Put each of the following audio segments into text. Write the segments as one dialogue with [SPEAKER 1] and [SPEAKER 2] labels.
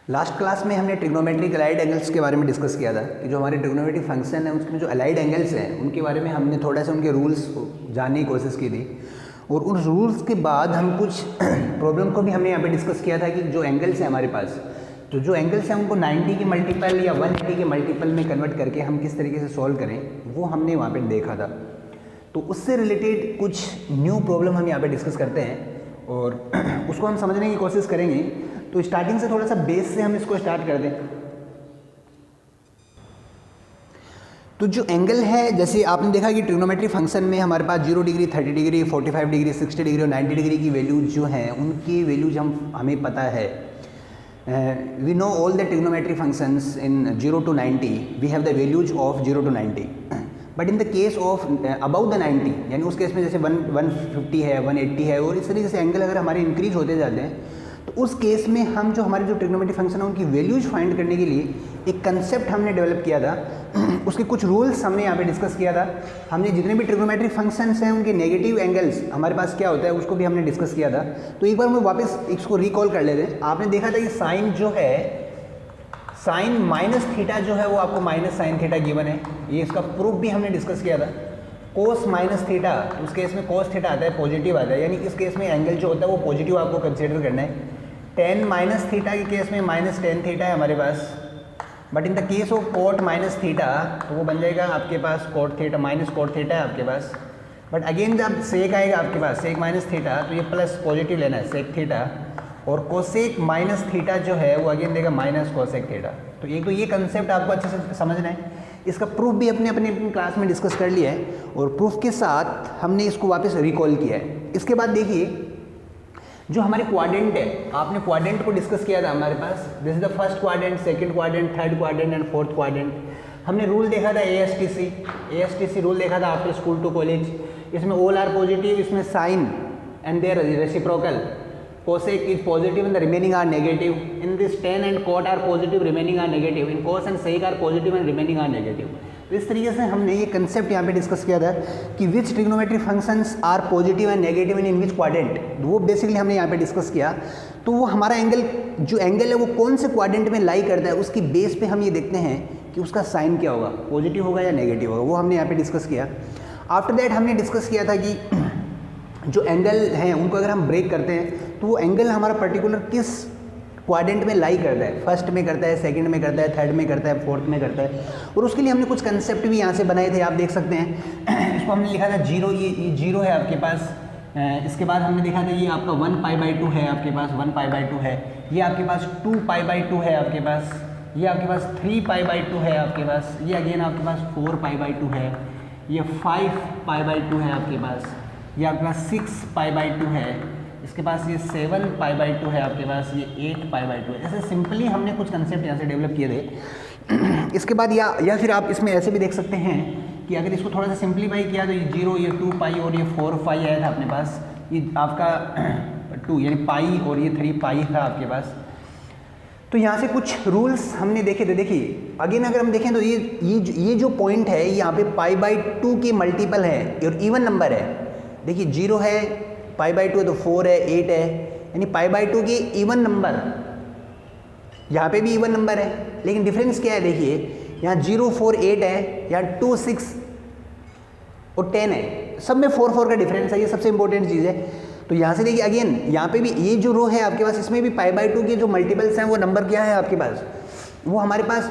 [SPEAKER 1] Last class में हमने trigonometric allied angles के बारे में डिस्कस किया था कि जो हमारे ट्रिग्नोमेट्रिक फंक्शन है उसमें जो अलाइड एंगल्स हैं उनके बारे में हमने थोड़ा सा उनके रूल्स जानने की कोशिश की थी। और उन रूल्स के बाद हम कुछ प्रॉब्लम को भी हमने यहाँ पे डिस्कस किया था कि जो एंगल्स हैं हमारे पास, तो जो एंगल्स हैं उनको 90 के मल्टीपल या 180 के मल्टीपल में कन्वर्ट करके हम किस तरीके से सॉल्व करें, वो हमने वहाँ पर देखा था। तो उससे रिलेटेड कुछ न्यू प्रॉब्लम हम यहाँ पर डिस्कस करते हैं और उसको हम समझने की कोशिश करेंगे। तो स्टार्टिंग से थोड़ा सा बेस से हम इसको स्टार्ट कर दें। तो जो एंगल है, जैसे आपने देखा कि ट्रिग्नोमेट्री फंक्शन में हमारे पास 0 डिग्री, 30 डिग्री, 45 डिग्री, 60 डिग्री और 90 डिग्री की वैल्यूज जो हैं उनकी वैल्यूज हमें पता है। We know all the trigonometry functions in 0 to 90, we have the values of 0 to 90। But in the case of about the 90, यानी उस केस में जैसे 150 है, 180 है और इस तरीके से एंगल अगर हमारे इंक्रीज होते जाते हैं तो उस केस में हम जो हमारे जो ट्रिग्नोमेट्री फंक्शन है उनकी वैल्यूज फाइंड करने के लिए एक कंसेप्ट हमने डेवलप किया था। उसके कुछ रूल्स हमने यहाँ पे डिस्कस किया था। हमने जितने भी ट्रिग्नोमेट्री फंक्शंस हैं उनके नेगेटिव एंगल्स हमारे पास क्या होता है उसको भी हमने डिस्कस किया था। तो एक बार मैं वापस इसको रिकॉल कर लेते हैं। आपने देखा था कि साइन जो है, साइन माइनस थीटा जो है वो आपको माइनस साइन थीटा गिवन है, ये इसका प्रूफ भी हमने डिस्कस किया था। कोस माइनस थीटा, उस केस में कोस थीटा आता है, पॉजिटिव आता है, यानी इस केस में एंगल जो होता है वो पॉजिटिव आपको कंसिडर करना है। टेन माइनस थीटा के केस में माइनस टेन थीटा है हमारे पास। But in the case of cot minus theta तो वो बन जाएगा आपके पास cot theta, minus cot theta है आपके पास। बट अगेन जब सेक आएगा आपके पास, सेक माइनस थीटा, तो ये प्लस पॉजिटिव लेना है सेक थीटा। और कोसेक माइनस थीटा जो है वो अगेन देगा माइनस कोसेक थीटा। तो एक तो ये कंसेप्ट आपको अच्छे से समझना है। इसका प्रूफ भी अपने क्लास में डिस्कस कर लिया है और प्रूफ के साथ हमने इसको वापस रिकॉल किया है। इसके बाद देखिए जो हमारे क्वाड्रेंट है, आपने क्वाड्रेंट को डिस्कस किया था हमारे पास। This is the first quadrant, second quadrant, third quadrant and fourth quadrant. हमने रूल देखा था ASTC रूल देखा था आफ्टर स्कूल टू कॉलेज। इसमें ऑल आर पॉजिटिव, इसमें sine and their reciprocal, cosec is positive and the remaining are negative. In this tan and cot are positive, remaining are negative. In cos and sec are positive and remaining are negative. तो इस तरीके से हमने ये concept यहाँ पे discuss किया था कि which trigonometry functions are positive and negative in which quadrant, वो बेसिकली हमने यहाँ पे डिस्कस किया। तो वो हमारा एंगल, जो एंगल है वो कौन से क्वाड्रेंट में लाई करता है, उसकी बेस पे हम ये देखते हैं कि उसका साइन क्या होगा, पॉजिटिव होगा या नेगेटिव होगा, वो हमने यहाँ पे डिस्कस किया। आफ्टर दैट हमने डिस्कस किया था कि जो एंगल हैं उनको अगर हम ब्रेक करते हैं तो वो एंगल हमारा पर्टिकुलर किस क्वाड्रेंट में लाई करता है, फर्स्ट में करता है, सेकंड में करता है, थर्ड में करता है, फोर्थ में करता है। और उसके लिए हमने कुछ कंसेप्ट भी यहाँ से बनाए थे, आप देख सकते हैं। इसको हमने लिखा था जीरो, ये जीरो है आपके पास। इसके बाद हमने देखा था ये आपका 1π/2 है आपके पास, 1π/2 है। ये आपके पास 2π/2 है आपके पास। ये आपके पास 3π/2 है आपके पास। ये अगेन आपके पास 4π/2 है। ये 5π/2 है आपके पास। ये आपके पास 6π/2 है। इसके पास ये 7π/2 है आपके पास। ये 8π/2 है। ऐसे सिंपली हमने कुछ कंसेप्ट यहाँ से डेवलप किए थे। इसके बाद या फिर आप इसमें ऐसे भी देख सकते हैं कि अगर इसको थोड़ा सा सिंप्लीफाई किया तो ये 0, ये 2π और ये 4π आया था अपने पास। ये आपका 2 यानी पाई और ये 3π था आपके पास। तो यहाँ से कुछ रूल्स हमने देखे थे। देखिए अगेन अगर हम देखें तो ये जो पॉइंट है यहाँ पे π/2 के मल्टीपल है और इवन नंबर है। देखिए 0 है, π/2 है तो 4 है, 8 है, यानी π/2 के इवन नंबर। यहाँ पे भी इवन नंबर है, लेकिन डिफरेंस क्या है, देखिए यहाँ 0, 4, 8 है, यहाँ 2, 6 और 10 है। सब में 4, 4 का डिफरेंस है, ये सबसे इंपॉर्टेंट चीज़ है। तो यहाँ से देखिए अगेन यहाँ पे भी ये जो रो है आपके पास, इसमें भी π/2 के जो मल्टीपल्स हैं वो नंबर क्या है आपके पास, वो हमारे पास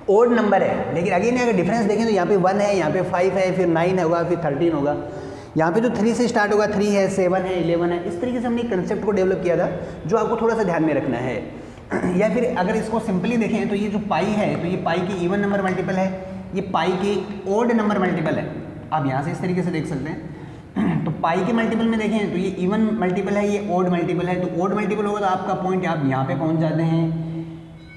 [SPEAKER 1] ओड नंबर है। लेकिन अगेन अगर डिफरेंस देखें तो यहाँ पे 1 है, यहाँ पे 5 है, फिर 9 होगा, फिर 13 होगा। यहाँ पे जो 3 से स्टार्ट होगा 3 है, 7 है, 11 है। इस तरीके से हमने एक कंसेप्ट को डेवलप किया था जो आपको थोड़ा सा ध्यान में रखना है। या फिर अगर इसको सिंपली देखें तो ये जो पाई है, तो ये पाई की इवन नंबर मल्टीपल है, ये पाई की ओड नंबर मल्टीपल है। आप यहाँ से इस तरीके से देख सकते हैं। तो पाई के मल्टीपल में देखें तो ये इवन मल्टीपल है, ये ओड मल्टीपल है। तो ओड मल्टीपल होगा तो आपका पॉइंट आप यहाँ पे पहुँच जाते हैं,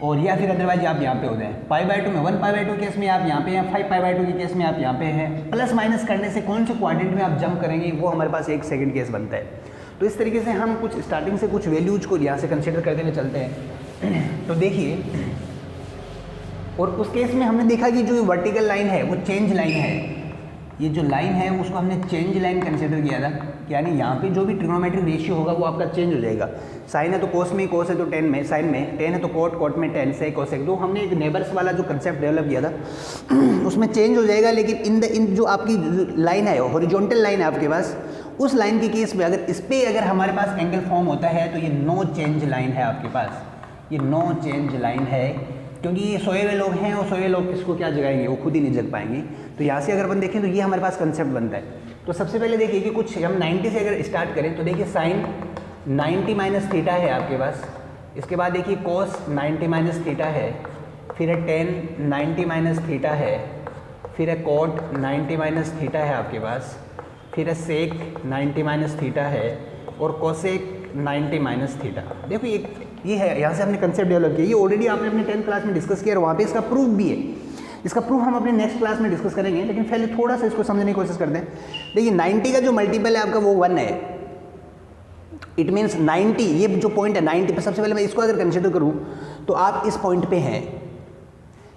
[SPEAKER 1] और या फिर अदरवाइज आप यहाँ पे हो जाए। π/2 में 1π/2 केस में आप यहाँ पे हैं, 5π/2 के केस में आप यहाँ पे हैं। प्लस माइनस करने से कौन से क्वाड्रेंट में आप जंप करेंगे वो हमारे पास एक सेकंड केस बनता है। तो इस तरीके से हम कुछ स्टार्टिंग से कुछ वैल्यूज को यहाँ से कंसिडर करते हुए चलते हैं। तो देखिए, और उस केस में हमने देखा कि जो वर्टिकल लाइन है वो चेंज लाइन है। ये जो लाइन है उसको हमने चेंज लाइन कंसिडर किया था, यानी यहाँ पे जो भी ट्रिग्नोमेट्रिक रेशियो होगा वो आपका चेंज हो जाएगा। साइन है तो कोस में, कोस है तो टेन में, साइन में, टेन है तो कोट, कोट में टेन, से कोसेक। तो हमने एक नेबर्स वाला जो कंसेप्ट डेवलप किया था उसमें चेंज हो जाएगा, लेकिन इन जो आपकी लाइन है हॉरिजॉन्टल लाइन है आपके पास, उस लाइन के केस में अगर इस पर अगर हमारे पास एंगल फॉर्म होता है तो ये नो चेंज लाइन है आपके पास, ये नो चेंज लाइन है, क्योंकि ये सोए हुए लोग हैं और सोए हुए लोग इसको क्या जगाएंगे, वो खुद ही नहीं जग पाएंगे। तो यहाँ से अगर अपन देखें तो ये हमारे पास कंसेप्ट बनता है। तो सबसे पहले देखिए कि कुछ हम 90 से अगर स्टार्ट करें तो देखिए साइन 90 माइनस थीटा है आपके पास, इसके बाद देखिए कोस 90 माइनस थीटा है, फिर है टेन 90 माइनस थीटा है, फिर है कोट 90 माइनस थीटा है आपके पास, फिर है सेक 90 माइनस थीटा है और कोसेक 90 माइनस थीटा। देखो ये है, यहाँ से हमने कंसेप्ट डेवलप किया। ये ऑलरेडी आपने अपने 10th क्लास में डिस्कस किया और वहाँ पे इसका प्रूफ भी है। इसका प्रूफ हम अपने नेक्स्ट क्लास में डिस्कस करेंगे, लेकिन पहले थोड़ा सा इसको समझने की कोशिश करते हैं। देखिए 90 का जो मल्टीपल है आपका वो 1 है, इट मीन्स 90, ये जो पॉइंट है 90 पे, सबसे पहले मैं इसको अगर कंसिडर करूँ तो आप इस पॉइंट पे हैं।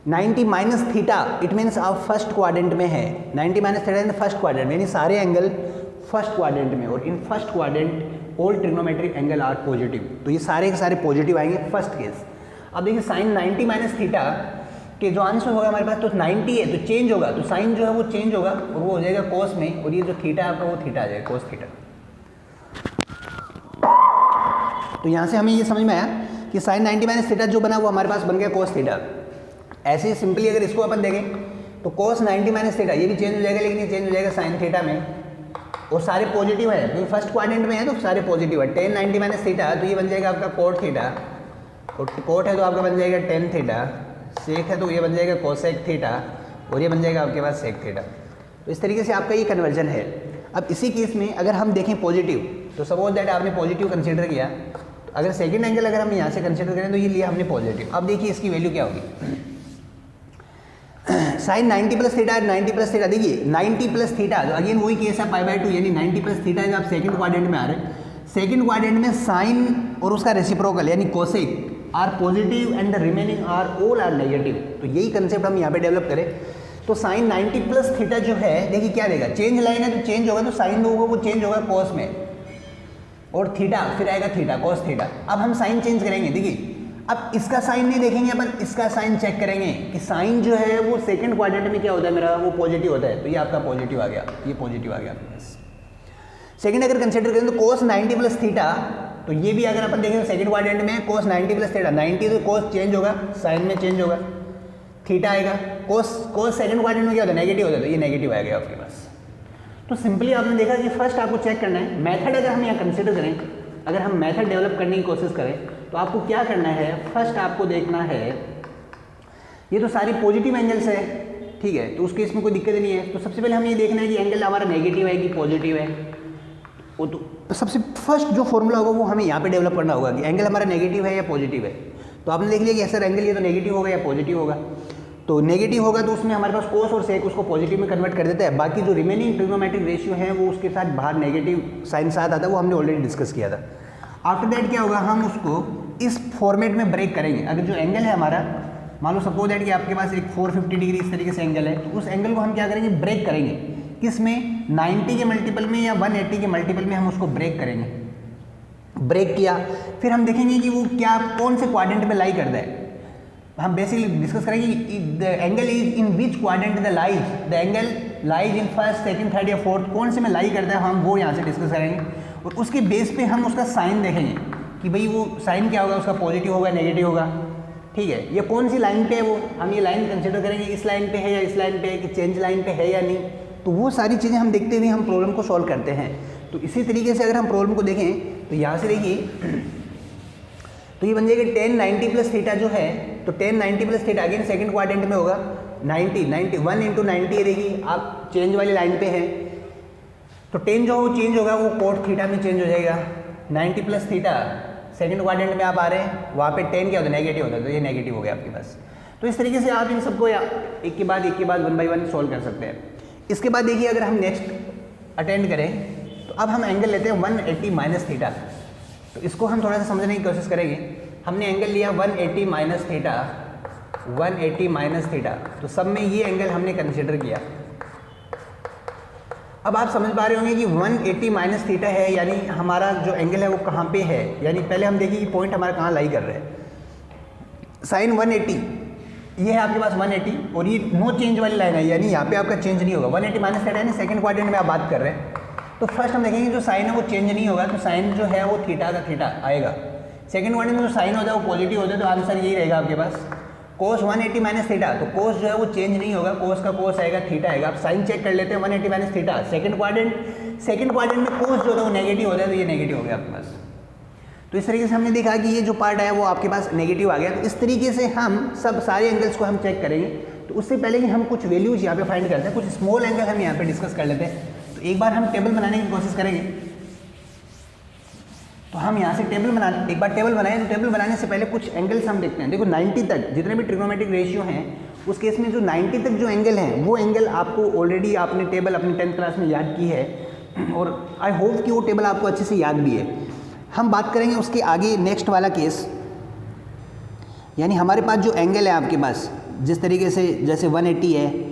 [SPEAKER 1] 90 माइनस थीटा इट मीन्स आप फर्स्ट क्वाड्रेंट में है, 90 minus theta in first quadrant में, यानी सारे एंगल फर्स्ट क्वाड्रेंट में, और in first quadrant all trigonometric angle are positive. तो ये सारे के सारे पॉजिटिव आएंगे फर्स्ट केस। अब देखिए साइन 90 माइनस थीटा के जो आंसर होगा हमारे पास, तो 90 है तो चेंज होगा, तो साइन जो है वो चेंज होगा और वो हो जाएगा कोस में, और ये जो थीटा है आपका वो थीटा आ जाएगा, कोस थीटा। तो यहाँ से हमें ये समझ में आया कि साइन 90 माइनस थीटा जो बना वो हमारे पास बन गया कोस थीटा। ऐसे ही सिंपली अगर इसको अपन देखें तो कोस 90 माइनस थीटा ये भी चेंज हो जाएगा, लेकिन ये चेंज हो जाएगा साइन थीटा में, और सारे पॉजिटिव है क्योंकि फर्स्ट क्वाड्रेंट में है तो सारे पॉजिटिव है। टेन 90 माइनस थीटा तो ये बन जाएगा आपका कोट थीटा, और कोट है तो आपका बन जाएगा टेन थीटा, सेक है तो ये बन जाएगा कोसेक थीटा, और ये बन जाएगा आपके पास सेक थीटा। तो इस तरीके से आपका ये कन्वर्जन है। अब इसी केस में अगर हम देखें पॉजिटिव, तो सपोज दैट आपने पॉजिटिव कंसिडर किया, तो अगर सेकेंड एंगल अगर हम यहाँ से कंसिडर करें तो ये लिया हमने पॉजिटिव। अब देखिए इसकी वैल्यू क्या होगी, sine 90 plus theta, 90 plus theta, देखिए 90 प्लस थीटा, तो अगेन वही केस है π/2, यानी 90 प्लस थीटा जब आप सेकंड क्वाड्रेंट में आ रहे हैं, सेकंड क्वाड्रेंट में साइन और उसका रेसिप्रोकल यानी cosec are positive and the remaining are all are negative. तो यही कंसेप्ट हम यहाँ पे डेवलप करें। तो साइन 90 प्लस थीटा जो है देखिए क्या देगा, चेंज लाइन है तो चेंज होगा, तो साइन होगा वो चेंज होगा कोस में, और थीटा फिर आएगा थीटा, कोस थीटा। अब हम साइन चेंज करेंगे, देखिए अब इसका साइन नहीं देखेंगे अपन, इसका साइन चेक करेंगे कि साइन जो है वो सेकंड क्वाड्रेंट में क्या होता है मेरा, वो पॉजिटिव होता है। तो ये आपका पॉजिटिव आ गया, ये पॉजिटिव आ गया आपके पास। सेकंड अगर कंसिडर करें तो कोस 90 प्लस थीटा, तो ये भी अगर अपन देखें सेकंड क्वाड्रेंट में कोस 90 प्लस थीटा, 90 तो कोस चेंज होगा, साइन में चेंज होगा, थीटा आएगा। कोस सेकंड क्वाड्रेंट में क्या होता है, नेगेटिव होता है, तो ये नेगेटिव आ गया आपके पास। तो सिंपली आपने देखा कि फर्स्ट आपको चेक करना है मेथड। अगर हम यहाँ कंसिडर करें, अगर हम मेथड डेवलप करने की कोशिश करें तो आपको क्या करना है, फर्स्ट आपको देखना है, ये तो सारी पॉजिटिव एंगल्स है, ठीक है, तो उस केस में कोई दिक्कत नहीं है। तो सबसे पहले हमें ये देखना है कि एंगल हमारा नेगेटिव है कि पॉजिटिव है। वो तो सबसे फर्स्ट जो फॉर्मूला होगा वो हमें यहाँ पे डेवलप करना होगा कि एंगल हमारा नेगेटिव है या पॉजिटिव है। तो आपने देख लिया कि ऐसा एंगल ये तो नेगेटिव होगा या पॉजिटिव होगा। तो नेगेटिव होगा तो उसमें हमारे पास कोस और सेक उसको पॉजिटिव में कन्वर्ट कर देता है। बाकी जो रिमेनिंग ट्रिग्नोमेट्रिक रेशियो है वो उसके साथ बाहर नेगेटिव साइन साथ आता है, वो हमने ऑलरेडी डिस्कस किया था। आफ्टर दैट क्या होगा, हम उसको इस फॉर्मेट में ब्रेक करेंगे। अगर जो एंगल है हमारा, मान लो सपोज दैट कि आपके पास एक 450 डिग्री इस तरीके से एंगल है, तो उस एंगल को हम क्या करेंगे, ब्रेक करेंगे। किस में, 90 के मल्टीपल में या 180 के मल्टीपल में हम उसको ब्रेक करेंगे। ब्रेक किया फिर हम देखेंगे कि वो क्या कौन से क्वाड्रेंट में लाई करता है। हम बेसिकली डिस्कस करेंगे the angle is in which quadrant the angle lies in first, second, third या फोर्थ, कौन से में लाई करता है, हम वो यहाँ से डिस्कस करेंगे। और उसके बेस पे हम उसका साइन देखेंगे कि भाई वो साइन क्या होगा, उसका पॉजिटिव होगा नेगेटिव होगा, ठीक है। ये कौन सी लाइन पे है, वो हम ये लाइन कंसिडर करेंगे, इस लाइन पे है या इस लाइन पे है, कि चेंज लाइन पे है या नहीं। तो वो सारी चीज़ें हम देखते हुए हम प्रॉब्लम को सॉल्व करते हैं। तो इसी तरीके से अगर हम प्रॉब्लम को देखें तो यहाँ से देखिए, तो ये बन जाएगा 10 90 प्लस थीटा जो है, तो 10 90 plus theta again second quadrant में होगा, 90 1 इंटू 90 है, देखिए आप चेंज वाली लाइन पे हैं, तो 10 जो वो चेंज होगा वो कोट थीटा में चेंज हो जाएगा। 90 प्लस थीटा सेकंड क्वाड्रेंट में आप आ रहे हैं, वहाँ पे 10 क्या होता है, नेगेटिव होता है, तो ये नेगेटिव हो गया आपके पास। तो इस तरीके से आप इन सबको एक के बाद 1 बाय 1 सॉल्व कर सकते हैं। इसके बाद देखिए अगर हम नेक्स्ट अटेंड करें तो अब हम एंगल लेते हैं 180 माइनस थीटा। तो इसको हम थोड़ा सा समझने की कोशिश करेंगे। हमने एंगल लिया 180 माइनस थीटा, 180 माइनस थीटा, तो सब में ये एंगल हमने कंसिडर किया। अब आप समझ पा रहे होंगे कि 180 माइनस थीटा है, यानी हमारा जो एंगल है वो कहाँ पे है, यानी पहले हम देखिए कि पॉइंट हमारा कहाँ लाई कर रहा है। साइन 180 ये है आपके पास 180 और ये नो चेंज वाली लाइन है, यानी यहाँ पे आपका चेंज नहीं होगा। 180 माइनस थीटा यानी सेकंड क्वाड्रेंट में आप बात कर रहे हैं। तो फर्स्ट हम देखेंगे जो साइन है वो चेंज नहीं होगा, तो साइन जो है वो थीटा का थीटा आएगा। सेकंड क्वाड्रेंट में जो साइन होता है वो पॉजिटिव होता है, तो आंसर यही रहेगा आपके पास कोस 180 माइनस थीटा। तो कोस जो है वो चेंज नहीं होगा, कोस का कोस आएगा, थीटा आएगा। आप साइन चेक कर लेते हैं 180 माइनस थीटा। सेकंड क्वाड्रेंट में कोस जो है वो नेगेटिव होता है, तो ये नेगेटिव हो गया आपके पास। तो इस तरीके से हमने देखा कि ये जो पार्ट है वो आपके पास नेगेटिव आ गया। तो इस तरीके से हम सब सारे एंगल्स को हम चेक करेंगे। तो उससे पहले कि हम कुछ वैल्यूज यहाँ पे फाइंड करते हैं, कुछ स्मॉल एंगल हम यहाँ पे डिस्कस कर लेते हैं। तो एक बार हम टेबल बनाने की कोशिश करेंगे। तो हम यहाँ से एक बार टेबल बनाएं। तो टेबल बनाने से पहले कुछ एंगल्स हम देखते हैं। देखो 90 तक जितने भी ट्रिग्नोमेट्रिक रेशियो हैं उस केस में जो 90 तक जो एंगल हैं वो एंगल आपको ऑलरेडी आपने टेबल अपनी 10th क्लास में याद की है, और आई होप कि वो टेबल आपको अच्छे से याद भी है। हम बात करेंगे उसके आगे नेक्स्ट वाला केस, यानी हमारे पास जो एंगल है आपके पास जिस तरीके से जैसे 180 है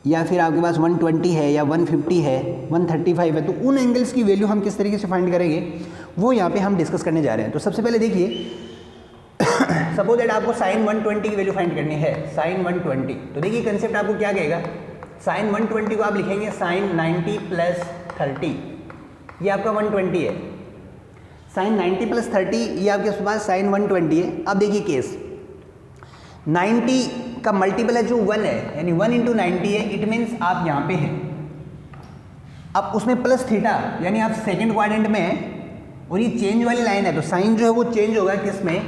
[SPEAKER 1] या फिर आपके पास 120 है या 150 है 135 है, तो उन एंगल्स की वैल्यू हम किस तरीके से फाइंड करेंगे वो यहाँ पे हम डिस्कस करने जा रहे हैं। तो सबसे पहले देखिए सपोज दैट आपको साइन 120 की वैल्यू फाइंड करनी है, साइन 120। तो देखिए कंसेप्ट आपको क्या कहेगा, साइन 120 को आप लिखेंगे साइन 90 प्लस 30, ये आपका 120 है। साइन 90 प्लस 30 ये आपके पास साइन 120 है। अब देखिए केस 90 का मल्टीपल है जो 1 है, यानी 1 इंटू 90 है, इट मीन्स आप यहाँ पे हैं। अब उसमें प्लस थीटा यानी आप सेकंड क्वाड्रेंट में हैं और ये चेंज वाली लाइन है, तो साइन जो है वो चेंज होगा किस में,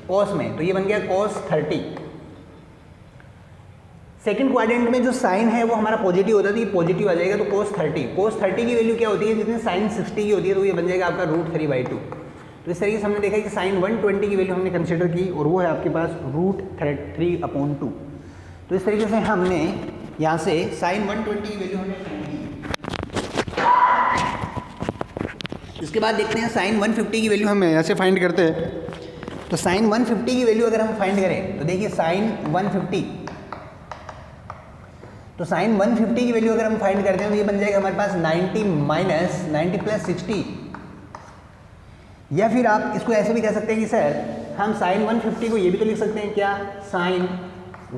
[SPEAKER 1] कॉस में। तो ये बन गया कॉस 30। सेकंड क्वाड्रेंट में जो साइन है वो हमारा पॉजिटिव होता है, तो ये पॉजिटिव आ जाएगा, तो cos 30। cos 30 की वैल्यू क्या होती है, जितनी साइन 60 की होती है, तो ये बन जाएगा आपका √3/2। तो इस तरीके से हमने देखा कि साइन 120 की वैल्यू हमने कंसिडर की और वो है आपके पास √3/2। तो इस तरीके से हमने यहाँ से साइन 120 की वैल्यू हमने फाइंड की। इसके बाद देखते हैं साइन 150 की वैल्यू हम ऐसे फाइंड करते हैं। तो साइन 150 की वैल्यू अगर हम फाइंड करें तो देखिए साइन 150, तो साइन 150 की वैल्यू अगर हम फाइंड करते हैं तो ये बन जाएगा हमारे पास 90 माइनस 90 प्लस 60, या फिर आप इसको ऐसे भी कह सकते हैं कि सर हम साइन 150 को ये भी तो लिख सकते हैं क्या, साइन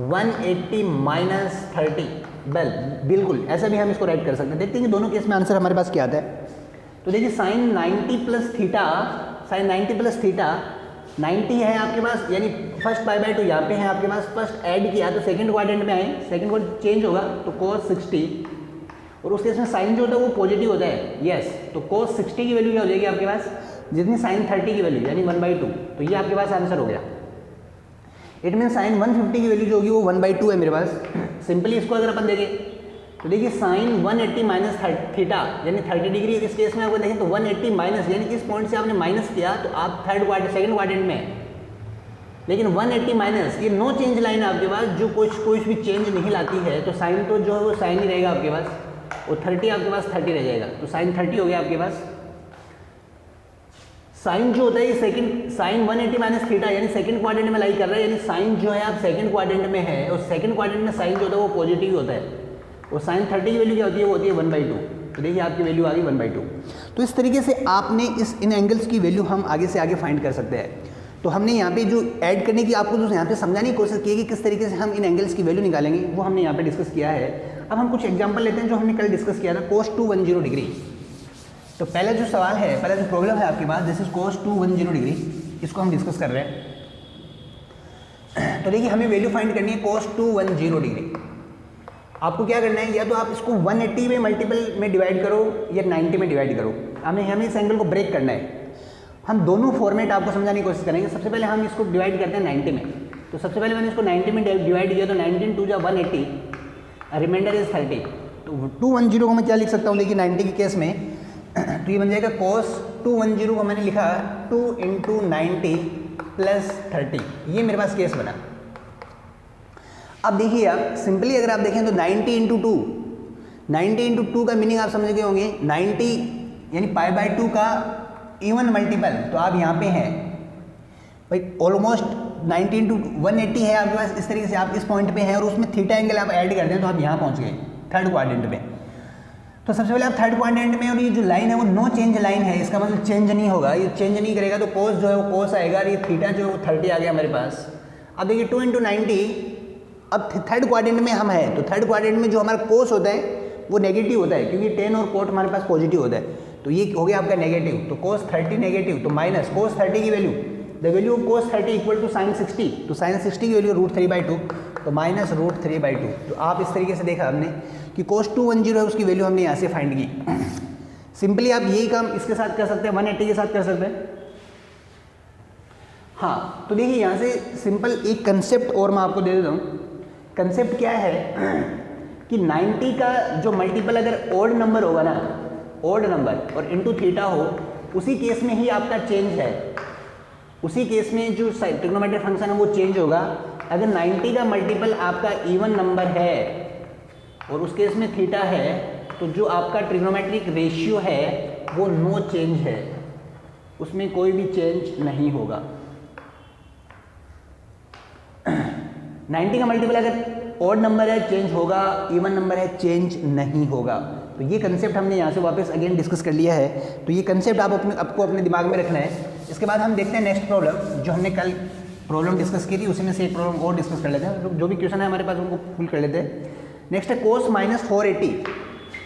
[SPEAKER 1] 180 माइनस 30। बिल्कुल ऐसा भी हम इसको राइट कर सकते हैं। देखते हैं कि दोनों केस में आंसर हमारे पास क्या आता है। तो देखिए sine 90 plus theta, sine 90 plus theta 90 है आपके पास, यानी फर्स्ट π/2 यहाँ पे है आपके पास। फर्स्ट ऐड किया तो सेकंड क्वाड्रेंट में आए, सेकंड क्वाड्रेंट चेंज होगा तो cos 60, और उस केस में साइन जो होता है वो पॉजिटिव होता है, यस। तो cos 60 की वैल्यू क्या हो जाएगी आपके पास, जितनी साइन 30 की वैल्यू यानी 1/2। तो ये आपके पास आंसर हो गया। इट मीन साइन 150 की वैल्यू जो होगी वो 1/2 है मेरे पास। सिंपली इसको अगर अपन देखें तो देखिए साइन 180 माइनस थीटा यानी 30 डिग्री। इस केस में आपको देखें तो 180 माइनस यानी इस पॉइंट से आपने माइनस किया तो आप सेकंड क्वाड्रेंट में है, लेकिन 180 माइनस ये नो चेंज लाइन है आपके पास, जो कोई भी चेंज नहीं लाती है। तो साइन तो जो है वो साइन ही रहेगा आपके पास, और 30 आपके पास 30 रह जाएगा। तो साइन 30 हो गया आपके पास। साइन जो होता है ये सेकंड, साइन 180 माइनस थीटा यानी सेकंड क्वाड्रेंट में लाई कर रहा है, यानी साइन जो है आप सेकंड क्वाड्रेंट में है, और सेकंड क्वाड्रेंट में साइन जो होता है वो पॉजिटिव होता है, और साइन 30 की वैल्यू क्या होती है, वो होती है 1/2। तो देखिए आपकी वैल्यू आ गई 1/2। तो इस तरीके से आपने इन एंगल्स की वैल्यू हम आगे से आगे फाइंड कर सकते हैं। तो हमने यहाँ पे जो ऐड करने की आपको जो यहाँ पे समझाने की कोशिश की है कि किस तरीके से हम इन एंगल्स की वैल्यू निकालेंगे, वो हमने यहाँ पे डिस्कस किया है। अब हम कुछ एग्जांपल लेते हैं जो हमने कल डिस्कस किया था, cos 210 डिग्री। तो पहला जो सवाल है, पहला जो प्रॉब्लम है आपके पास, दिस इज cos 210 डिग्री, इसको हम डिस्कस कर रहे हैं। तो देखिए हमें वैल्यू फाइंड करनी है cos 210 डिग्री। आपको क्या करना है, या तो आप इसको 180 में मल्टीपल में डिवाइड करो या 90 में डिवाइड करो। हमें इस एंगल को ब्रेक करना है। हम दोनों फॉर्मेट आपको समझाने की कोशिश करेंगे। सबसे पहले हम इसको डिवाइड करते हैं 90 में। तो सबसे पहले मैंने इसको 90 में डिवाइड किया, तो 19 2 जा 180, रिमाइंडर इज 30। तो 210 को मैं क्या लिख सकता हूँ, देखिए 90 के केस में तो ये बन जाएगा cos 210 को मैंने लिखा 2 × 90 प्लस 30, ये मेरे पास केस बना। अब देखिए आप सिंपली अगर आप देखें तो 90 × 2, 90 × 2 का मीनिंग आप समझ गए होंगे, 90 यानी π/2 का इवन मल्टीपल। तो आप यहाँ पे हैं भाई, ऑलमोस्ट 90 × 180 है आपके पास। इस तरीके से आप इस पॉइंट पे हैं और उसमें थीटा एंगल आप ऐड करते हैं तो आप यहाँ पहुँच गए थर्ड क्वाड्रेंट में। तो सबसे पहले आप थर्ड क्वाड्रेंट में, और ये जो लाइन है वो नो चेंज लाइन है, इसका मतलब चेंज नहीं होगा, ये चेंज नहीं करेगा, तो कोस जो है वो कोस आएगा, और ये थीटा जो है वो 30 आ गया हमारे पास। अब देखिए 2 × 90, अब थर्ड क्वाड्रेंट में हम है, तो थर्ड क्वाड्रेंट में जो हमारा कोस होता है वो नेगेटिव होता है, क्योंकि टेन और कोट हमारे पास पॉजिटिव होता है, तो ये हो गया आपका नेगेटिव, तो कोस 30 नेगेटिव, तो माइनस कोस 30 की value, the value of cos 30 equal to sine 60, तो साइन 60 की वैल्यू √3/2, तो माइनस √3/2। तो आप इस तरीके से देखा हमने कि कोस 210 है, उसकी वैल्यू हमने यहाँ से फाइंड की। सिंपली आप यही काम इसके साथ कर सकते हैं, 180 के साथ कर सकते हैं। हाँ, तो देखिए यहाँ से सिंपल एक कंसेप्ट और मैं आपको दे देता हूँ। कंसेप्ट क्या है कि 90 का जो मल्टीपल अगर ऑड नंबर होगा ना, ऑड नंबर और इनटू थीटा हो, उसी केस में ही आपका चेंज है, उसी केस में जो ट्रिग्नोमेट्रिक फंक्शन है वो चेंज होगा। अगर 90 का मल्टीपल आपका इवन नंबर है और उस केस में थीटा है, तो जो आपका ट्रिग्नोमेट्रिक रेशियो है वो नो चेंज है, उसमें कोई भी चेंज नहीं होगा। 90 का मल्टीपल अगर ऑड नंबर है चेंज होगा, इवन नंबर है चेंज नहीं होगा। तो ये कंसेप्ट हमने यहाँ से वापस अगेन डिस्कस कर लिया है, तो ये कंसेप्ट आपको अपने दिमाग में रखना है। इसके बाद हम देखते हैं नेक्स्ट प्रॉब्लम, जो हमने कल प्रॉब्लम डिस्कस की थी उसी में से एक प्रॉब्लम और डिस्कस कर लेते हैं, जो भी क्वेश्चन है हमारे पास उनको फुल कर लेते हैं। नेक्स्ट है कोस -480।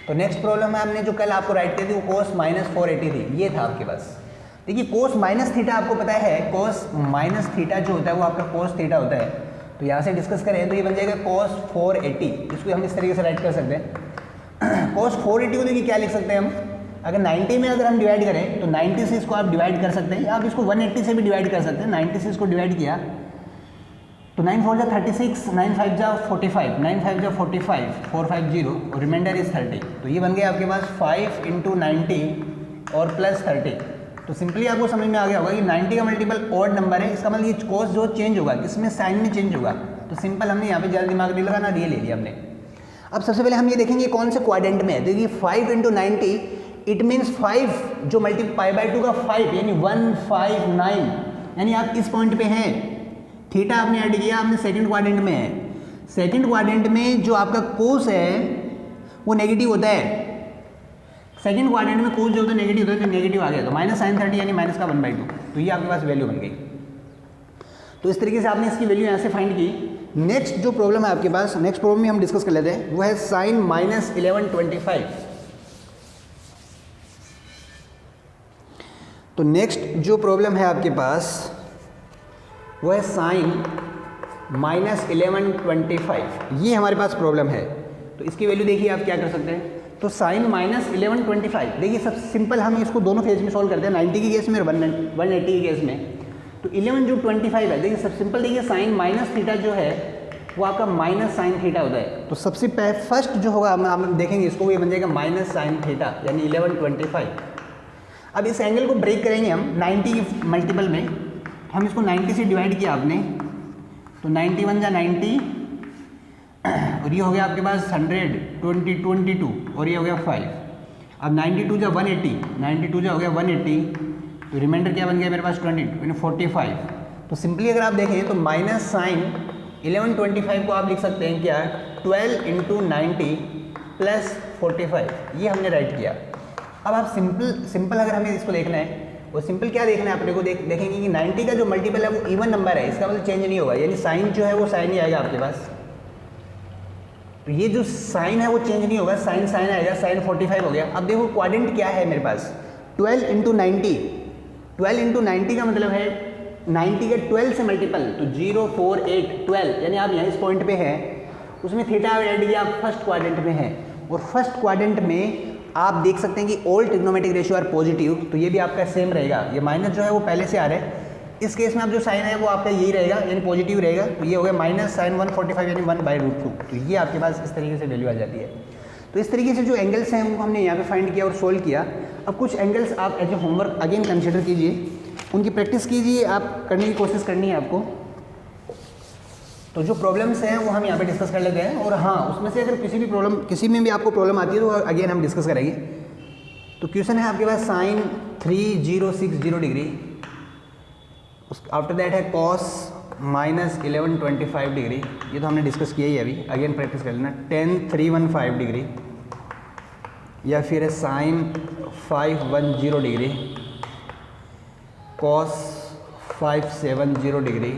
[SPEAKER 1] तो नेक्स्ट प्रॉब्लम है हमने जो कल आपको राइट की थी वो कोस -480 थी, ये था आपके पास। देखिए कोस माइनस थीटा आपको पता है, कोस माइनस थीटा जो होता है वो आपका कोस थीटा होता है। तो यहाँ से डिस्कस करें तो ये बन जाएगा कोस 480, इसको हम इस तरीके से राइट कर सकते हैं। कोस 480 को देखिए क्या लिख सकते हैं हम, अगर 90 में अगर हम डिवाइड करें तो 90 से इसको आप डिवाइड कर सकते हैं, या आप इसको 180 से भी डिवाइड कर सकते हैं। 90 से इसको डिवाइड किया तो 9 4 36, 9 5 45, 9 5 45, 450 और रिमाइंडर इज 30। तो ये बन गया आपके पास 5 × 90 और प्लस 30। तो सिंपली आपको समझ में आ गया होगा कि 90 का मल्टीपल ऑड नंबर है, इसका मतलब ये कोस जो चेंज होगा किसमें, साइन में चेंज होगा। तो सिंपल हमने यहाँ पे ज़्यादा दिमाग नहीं लगाना, ये ले लिया हमने। अब सबसे पहले हम ये देखेंगे कौन से क्वाड्रेंट में है। देखिए 5 × 90 इट मीन्स 5 जो मल्टीप्लाई बाई 2 का 5 यानी 159, यानी आप इस पॉइंट पे हैं। थीटा आपने ऐड किया, आपने सेकंड क्वाड्रेंट में है। सेकंड क्वाड्रेंट में जो आपका कोस है वो नेगेटिव होता है, सेकंड क्वाड्रेंट में कोस जो होता है नेगेटिव होता है, तो नेगेटिव आ गया तो माइनस साइन 30 यानी माइनस का 1/2। तो ये आपके पास वैल्यू बन गई। तो इस तरीके से आपने इसकी वैल्यू यहाँ से फाइंड की। नेक्स्ट जो प्रॉब्लम है आपके पास, नेक्स्ट प्रॉब्लम में हम डिस्कस कर लेते हैं, वो है साइन -1125। तो नेक्स्ट जो प्रॉब्लम है आपके पास वो है साइन -1125, ये हमारे पास प्रॉब्लम है। तो इसकी वैल्यू देखिए आप क्या कर सकते हैं। तो साइन -1125, देखिए सब सिंपल, हम इसको दोनों फेज में सॉल्व करते हैं, 90 की केस में और 180 की केस में। तो 11 जो 25 है, देखिए सब सिंपल, देखिए साइन माइनस थीटा जो है वो आपका माइनस साइन थीटा होता है। तो सबसे फर्स्ट जो होगा हम देखेंगे इसको, ये बन जाएगा माइनस साइन थीटा यानी 1125। अब इस एंगल को ब्रेक करेंगे हम 90 की मल्टीपल में, हम इसको 90 से डिवाइड किया आपने, तो 91 जा 90 और ये हो गया आपके पास 100, 22 और ये हो गया 5। अब 92 जा 180, 92 जा हो गया 180, तो रिमाइंडर क्या बन गया मेरे पास 20 यानी 45। तो सिंपली अगर आप देखें तो माइनस साइन 1125 को आप लिख सकते हैं क्या, 12 × 90 प्लस 45, ये हमने राइट किया। अब आप सिंपल अगर हमें इसको देखना है, वो सिंपल क्या देखना है अपने को, देखेंगे कि 90 का जो मल्टीपल है वो इवन नंबर है, इसका मतलब चेंज नहीं होगा, यानी साइन जो है वो साइन ही आएगा आपके पास। तो ये जो साइन है वो चेंज नहीं होगा, साइन साइन आएगा, साइन 45 हो गया। अब देखो क्वाड्रेंट क्या है मेरे पास, 12 × 90, 12 × 90 का मतलब है 90 के 12 से मल्टीपल, तो 0 4 8 12, यानी आप यहाँ इस पॉइंट पे हैं, उसमें थीटा ऐड किया, आप फर्स्ट क्वाड्रेंट में हैं। और फर्स्ट क्वाड्रेंट में आप देख सकते हैं कि all trigonometric ratio are positive, तो ये भी आपका सेम रहेगा। ये माइनस जो है वो पहले से आ रहा है, इस केस में आप जो साइन है वो आपका यही रहेगा यानी पॉजिटिव रहेगा। तो ये हो गया माइनस साइन 145 यानी 1/√2। तो ये आपके पास इस तरीके से वैल्यू आ जाती है। तो इस तरीके से जो एंगल्स हैं उनको हमने यहाँ पे फाइंड किया और सोल्व किया। अब कुछ एंगल्स आप as a homework again consider कीजिए, उनकी प्रैक्टिस कीजिए, आप करने की कोशिश करनी है आपको। तो जो प्रॉब्लम्स हैं वो हम यहाँ पे डिस्कस कर लेते हैं, और हाँ उसमें से अगर किसी में भी आपको प्रॉब्लम आती है तो अगेन हम डिस्कस करेंगे। तो क्वेश्चन है आपके पास साइन 3060 डिग्री, आफ्टर दैट है कॉस -1125 डिग्री, ये तो हमने डिस्कस किया ही अभी, अगेन प्रैक्टिस कर लेना। tan 315 डिग्री, या फिर है sine 510 degree, cos 570 degree,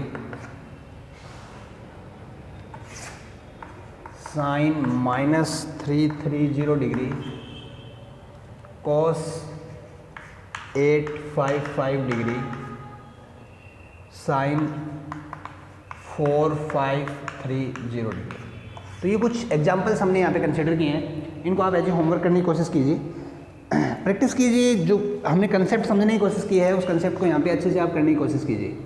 [SPEAKER 1] sine -330 degree, cos 855 degree, sine 4530 degree. तो ये कुछ एग्जांपल्स हमने यहाँ पे कंसिडर किए हैं, इनको आप एज ए होमवर्क करने की कोशिश कीजिए, प्रैक्टिस कीजिए। जो हमने कंसेप्ट समझने की कोशिश की है उस कंसेप्ट को यहाँ पे अच्छे से आप करने की कोशिश कीजिए।